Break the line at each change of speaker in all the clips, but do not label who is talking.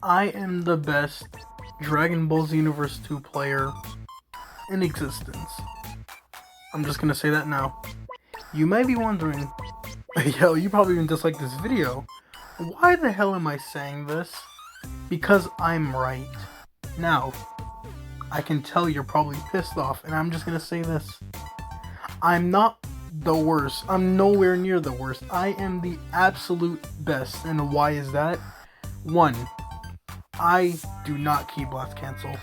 I am the best Dragon Ball Xenoverse 2 player in existence. I'm just gonna say that now. You might be wondering, yo, you probably even dislike this video. Why the hell am I saying this? Because I'm right. Now, I can tell you're probably pissed off, and I'm just gonna say this. I'm not the worst. I'm nowhere near the worst. I am the absolute best. And why is that? 1. I do not key blast cancel.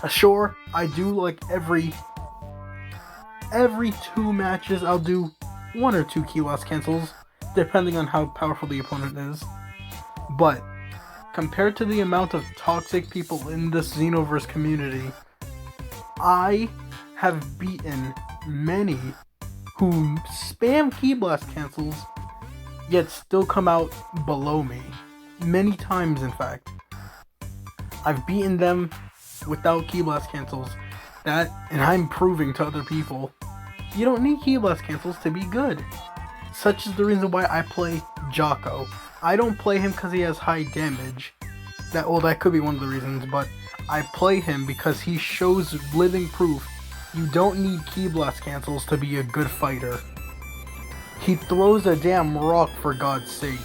Sure, I do like every 2 matches I'll do 1 or 2 key blast cancels, depending on how powerful the opponent is. But compared to the amount of toxic people in this Xenoverse community, I have beaten many who spam key blast cancels, yet still come out below me. Many times, in fact. I've beaten them without key blast cancels. And I'm proving to other people, you don't need key blast cancels to be good. Such is the reason why I play Jocko. I don't play him because he has high damage. That could be one of the reasons, but I play him because he shows living proof you don't need key blast cancels to be a good fighter. He throws a damn rock, for God's sake,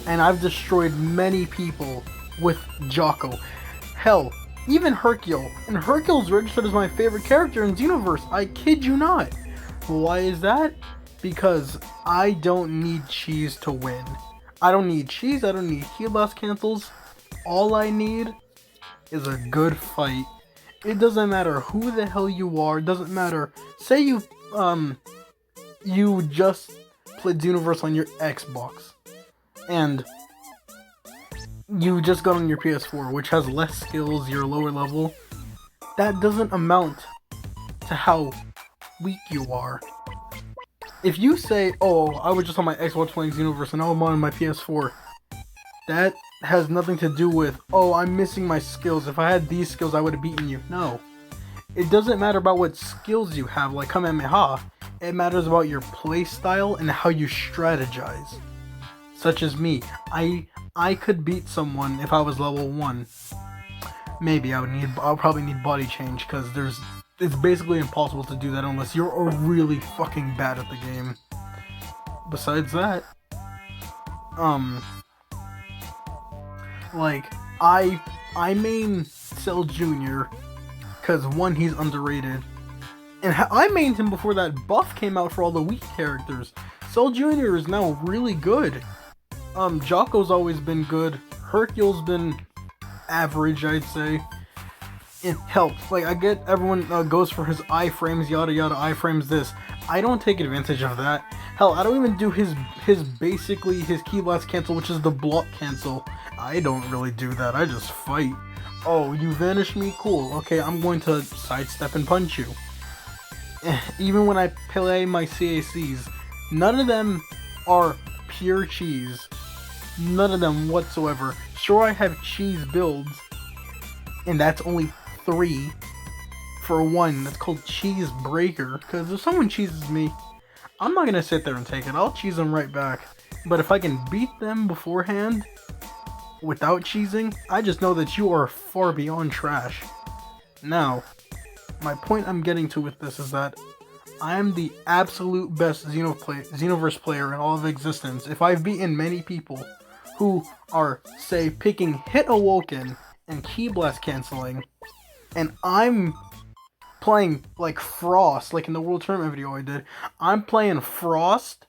and I've destroyed many people with Jocko. Hell, even Hercule, and Hercule's registered as my favorite character in Xenoverse. I kid you not. Why is that? Because I don't need cheese to win. I don't need cheese, I don't need key blast cancels. All I need is a good fight. It doesn't matter who the hell you are, it doesn't matter. Say you just played Xenoverse on your Xbox, and you just got on your PS4, which has less skills, you're lower level. That doesn't amount to how weak you are. If you say, oh, I was just on my Xbox playing Xenoverse and now I'm on my PS4, that has nothing to do with, oh, I'm missing my skills. If I had these skills, I would have beaten you. No. It doesn't matter about what skills you have, like Kamehameha. It matters about your playstyle and how you strategize. Such as me. I could beat someone if I was level 1. Maybe I'll probably need body change, because it's basically impossible to do that unless you're really fucking bad at the game. Besides that, like, I main Cell Jr. because 1, he's underrated, and I mained him before that buff came out for all the weak characters. Cell Jr. is now really good. Jocko's always been good. Hercule's been average, I'd say. It helps. Like, I get everyone goes for his iframes, yada yada, iframes this. I don't take advantage of that. Hell, I don't even do his key blast cancel, which is the block cancel. I don't really do that. I just fight. Oh, you vanish me? Cool. Okay, I'm going to sidestep and punch you. Even when I play my CACs, none of them are pure cheese. None of them whatsoever. Sure, I have cheese builds, and that's only 3 for 1. That's called Cheese Breaker, because if someone cheeses me, I'm not gonna sit there and take it. I'll cheese them right back. But if I can beat them beforehand without cheesing, I just know that you are far beyond trash. Now, my point I'm getting to with this is that I am the absolute best Xenoverse player in all of existence. If I've beaten many people who are, say, picking Hit Awoken and Key Blast canceling, and I'm playing like Frost, like in the World Tournament video I did, I'm playing Frost,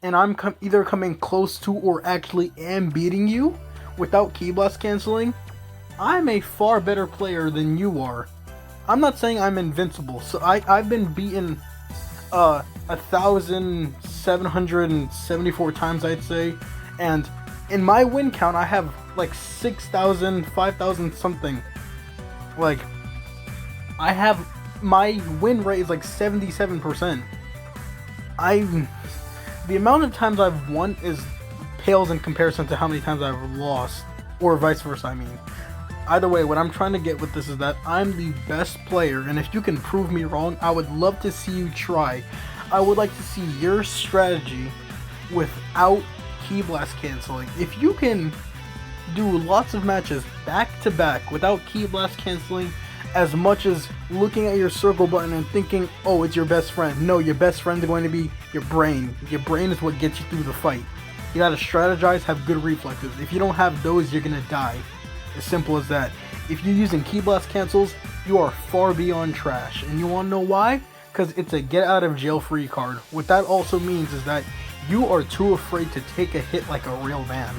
and I'm either coming close to or actually am beating you without Key Blast canceling, I'm a far better player than you are. I'm not saying I'm invincible, so I've been beaten 1,774 times, I'd say, and in my win count, I have like 6,000, 5,000 something. Like, my win rate is like 77%. The amount of times I've won pales in comparison to how many times I've lost, or vice versa, I mean. Either way, what I'm trying to get with this is that I'm the best player, and if you can prove me wrong, I would love to see you try. I would like to see your strategy without Key Blast canceling. If you can do lots of matches back to back without ki blast canceling as much as looking at your circle button and thinking, oh, it's your best friend. No, your best friend is going to be your brain. Your brain is what gets you through the fight. You gotta strategize, have good reflexes. If you don't have those, you're gonna die. As simple as that. If you're using ki blast cancels, you are far beyond trash. And you wanna know why? Because it's a get out of jail free card. What that also means is that you are too afraid to take a hit like a real man.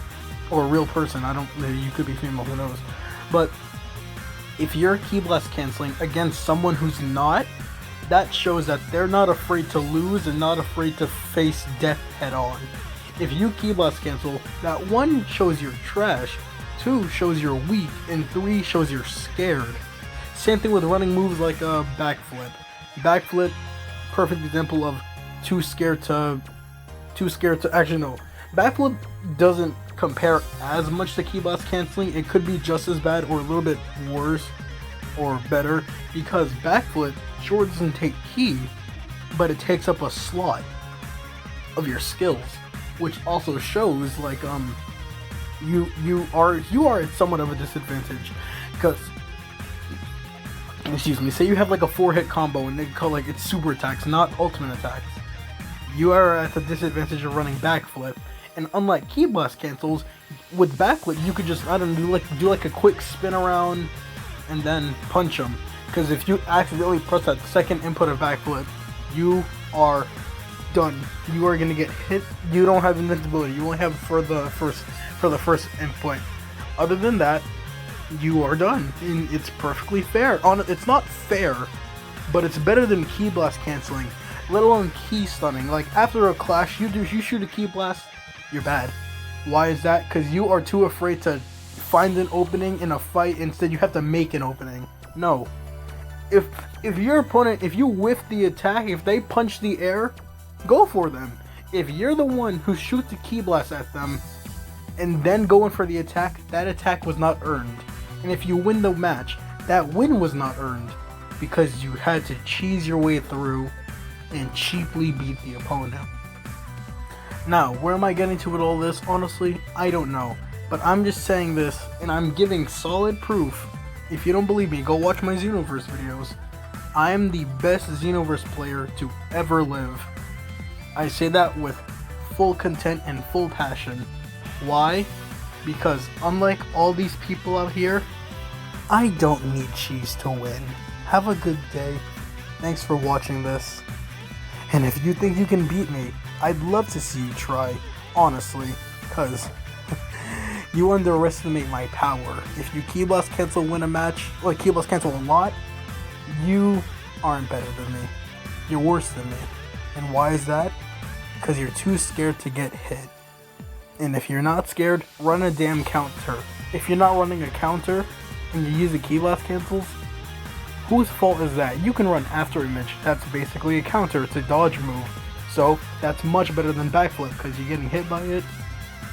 Or a real person. You could be female, who knows. But if you're ki blast canceling against someone who's not, that shows that they're not afraid to lose and not afraid to face death head on. If you ki blast cancel, that 1 shows you're trash, 2 shows you're weak, and 3 shows you're scared. Same thing with running moves like a backflip. Backflip, perfect example of too scared to actually no. Backflip doesn't compare as much to ki blast canceling. It could be just as bad or a little bit worse or better, because backflip sure doesn't take ki, but it takes up a slot of your skills, which also shows like you are at somewhat of a disadvantage, because excuse me, say you have like a 4-hit combo and they call like it's super attacks, not ultimate attacks. You are at the disadvantage of running backflip. And unlike ki blast cancels, with backflip you could just, I don't know, do like a quick spin around and then punch them. Because if you accidentally press that second input of backflip, you are done. You are gonna get hit. You don't have invincibility. You only have for the first input. Other than that, you are done. And it's perfectly fair. It's not fair, but it's better than ki blast canceling. Let alone ki stunning. Like after a clash, you shoot a ki blast, you're bad. Why is that? Because you are too afraid to find an opening in a fight. Instead, you have to make an opening. No. If your opponent, if you whiff the attack, if they punch the air, go for them. If you're the one who shoots the ki blast at them and then going for the attack, that attack was not earned. And if you win the match, that win was not earned because you had to cheese your way through and cheaply beat the opponent. Now, where am I getting to with all this? Honestly, I don't know. But I'm just saying this, and I'm giving solid proof. If you don't believe me, go watch my Xenoverse videos. I am the best Xenoverse player to ever live. I say that with full content and full passion. Why? Because unlike all these people out here, I don't need cheese to win. Have a good day. Thanks for watching this. And if you think you can beat me, I'd love to see you try, honestly, because you underestimate my power. If you ki blast cancel win a match, or ki blast cancel a lot, you aren't better than me. You're worse than me. And why is that? Because you're too scared to get hit. And if you're not scared, run a damn counter. If you're not running a counter, and you use the ki blast cancels, whose fault is that? You can run after image. That's basically a counter. It's a dodge move. So, that's much better than backflip, because you're getting hit by it.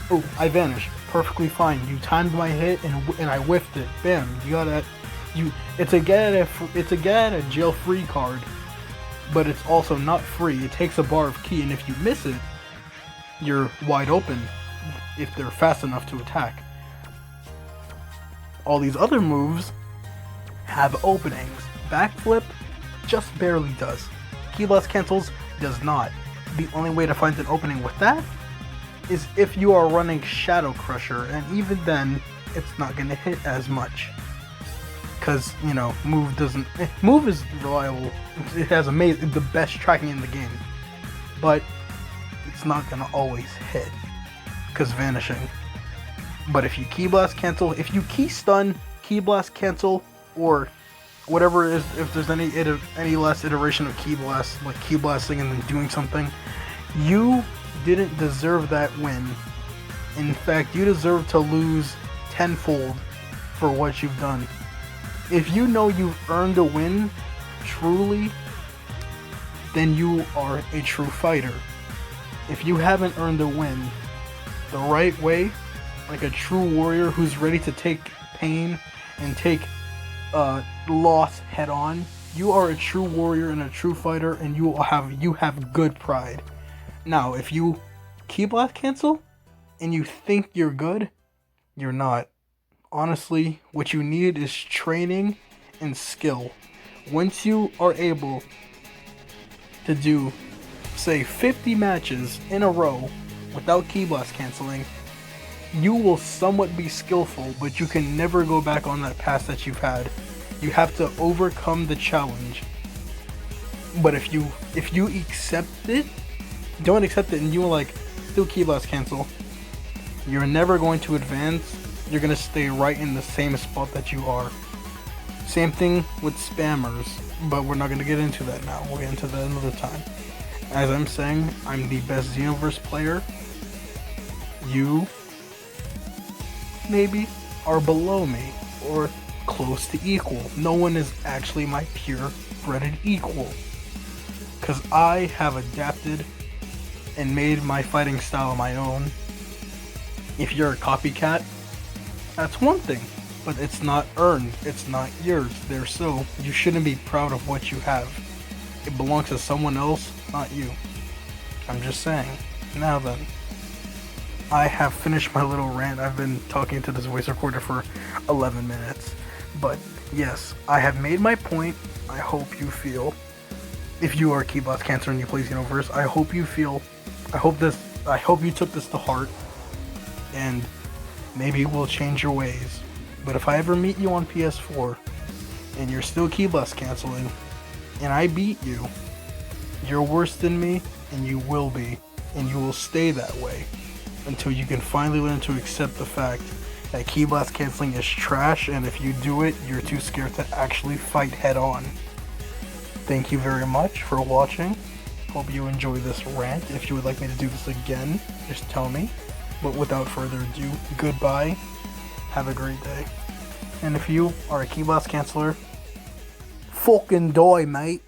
Oh, I vanished. Perfectly fine. You timed my hit, and I whiffed it. Bam. You got that. It's a get out of jail free card, but it's also not free. It takes a bar of ki, and if you miss it, you're wide open if they're fast enough to attack. All these other moves have openings. Backflip just barely does. Ki blast cancels does not. The only way to find an opening with that is if you are running Shadow Crusher, and even then, it's not going to hit as much. Because, you know, Move is reliable. It has the best tracking in the game. But it's not going to always hit. Because vanishing. But if you ki blast cancel, if you ki stun, ki blast cancel, or whatever it is, if there's any less iteration of ki blast, like ki blasting and then doing something, you didn't deserve that win. In fact, you deserve to lose tenfold for what you've done. If you know you've earned a win, truly, then you are a true fighter. If you haven't earned a win the right way, like a true warrior who's ready to take pain and take loss head on, you are a true warrior and a true fighter, and you have good pride. Now, if you ki blast cancel and you think you're good, You're not. Honestly, what you need is training and skill. Once you are able to do, say, 50 matches in a row without key blast canceling, you will somewhat be skillful, but you can never go back on that path that you've had. You have to overcome the challenge. But if you accept it, don't accept it and you like still key blast cancel, you're never going to advance. You're gonna stay right in the same spot that you are. Same thing with spammers, but we're not gonna get into that now. We'll get into that another time. As I'm saying, I'm the best Xenoverse player. You maybe are below me or close to equal. No one is actually my pure-breeded equal. Because I have adapted and made my fighting style my own. If you're a copycat, that's one thing, but it's not earned, it's not yours. There, so you shouldn't be proud of what you have. It belongs to someone else, not you. I'm just saying. Now then, I have finished my little rant. I've been talking to this voice recorder for 11 minutes. But yes, I have made my point. I hope you feel, if you are key blast cancer and you play Xenoverse, I hope you took this to heart, and maybe we'll change your ways. But if I ever meet you on PS4 and you're still key blast canceling and I beat you, you're worse than me, and you will be, and you will stay that way until you can finally learn to accept the fact that key blast canceling is trash, and if you do it, you're too scared to actually fight head on. Thank you very much for watching. Hope you enjoy this rant. If you would like me to do this again, just tell me. But without further ado, goodbye. Have a great day. And if you are a key blast canceller, fucking die, mate.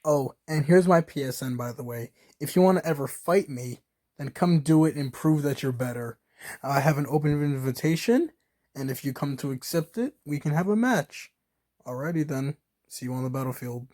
Oh, and here's my PSN, by the way. If you want to ever fight me, then come do it and prove that you're better. I have an open invitation, and if you come to accept it, we can have a match. Alrighty then. See you on the battlefield.